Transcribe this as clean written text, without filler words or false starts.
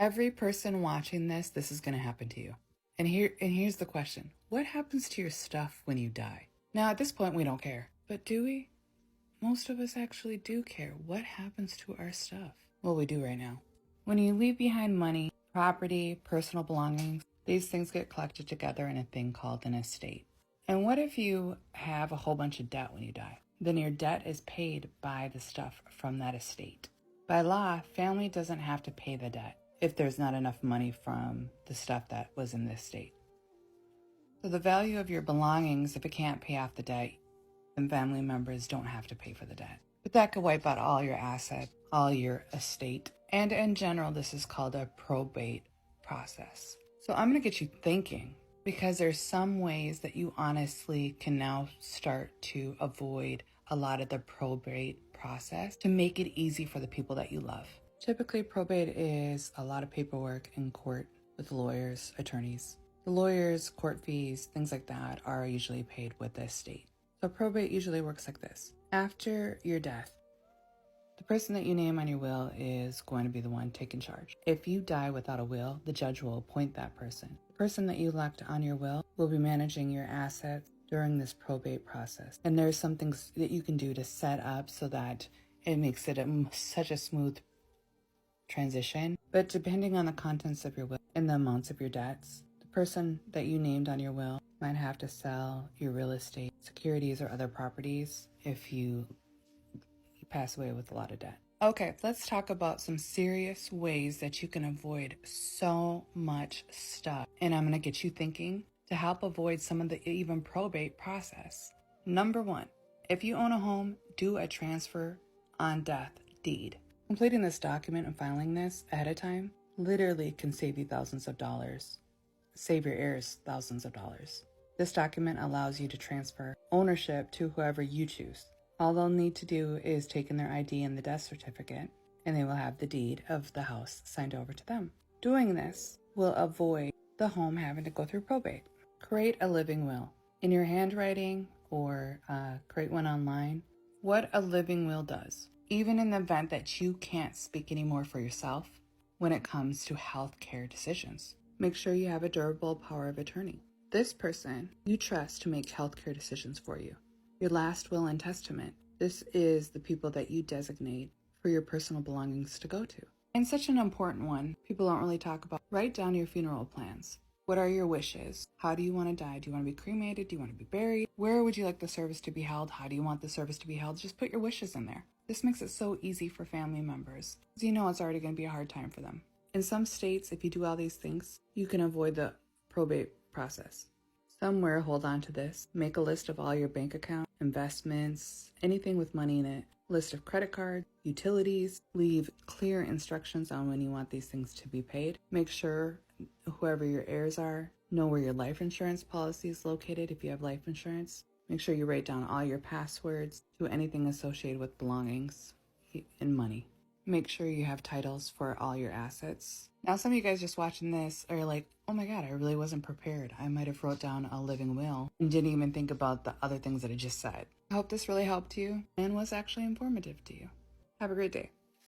Every person watching this is going to happen to you. And here's the question. What happens to your stuff when you die? Now, at this point, we don't care. But do we? Most of us actually do care. What happens to our stuff? Well, we do right now. When you leave behind money, property, personal belongings, these things get collected together in a thing called an estate. And what if you have a whole bunch of debt when you die? Then your debt is paid by the stuff from that estate. By law, family doesn't have to pay the debt if there's not enough money from the stuff that was in the estate. So the value of your belongings, if it can't pay off the debt, then family members don't have to pay for the debt. But that could wipe out all your assets, all your estate. And in general, this is called a probate process. So I'm going to get you thinking, because there's some ways that you honestly can now start to avoid a lot of the probate process to make it easy for the people that you love. Typically, probate is a lot of paperwork in court with lawyers, attorneys. The lawyers, court fees, things like that are usually paid with the estate. So probate usually works like this. After your death, the person that you name on your will is going to be the one taking charge. If you die without a will, the judge will appoint that person. The person that you left on your will will be managing your assets during this probate process. And there's some things that you can do to set up so that it makes it such a smooth transition. But depending on the contents of your will and the amounts of your debts, the person that you named on your will might have to sell your real estate, securities, or other properties if you pass away with a lot of debt. Okay, let's talk about some serious ways that you can avoid so much stuff. And I'm going to get you thinking to help avoid some of the even probate process. Number one, if you own a home, do a transfer on death deed. Completing this document and filing this ahead of time literally can save you thousands of dollars. Save your heirs thousands of dollars. This document allows you to transfer ownership to whoever you choose. All they'll need to do is take in their ID and the death certificate, and they will have the deed of the house signed over to them. Doing this will avoid the home having to go through probate. Create a living will in your handwriting or create one online. What a living will does, even in the event that you can't speak anymore for yourself when it comes to healthcare decisions, make sure you have a durable power of attorney. This person you trust to make healthcare decisions for you. Your last will and testament. This is the people that you designate for your personal belongings to go to. And such an important one, people don't really talk about. Write down your funeral plans. What are your wishes? How do you want to die? Do you want to be cremated? Do you want to be buried? Where would you like the service to be held? How do you want the service to be held? Just put your wishes in there. This makes it so easy for family members, because you know it's already going to be a hard time for them. In some states, if you do all these things, you can avoid the probate process. Somewhere, hold on to this. Make a list of all your bank accounts, investments, anything with money in it. List of credit cards, utilities. Leave clear instructions on when you want these things to be paid. Make sure whoever your heirs are know where your life insurance policy is located if you have life insurance. Make sure you write down all your passwords to anything associated with belongings and money. Make sure you have titles for all your assets. Now, some of you guys just watching this are like, oh my God, I really wasn't prepared. I might have wrote down a living will and didn't even think about the other things that I just said. I hope this really helped you and was actually informative to you. Have a great day.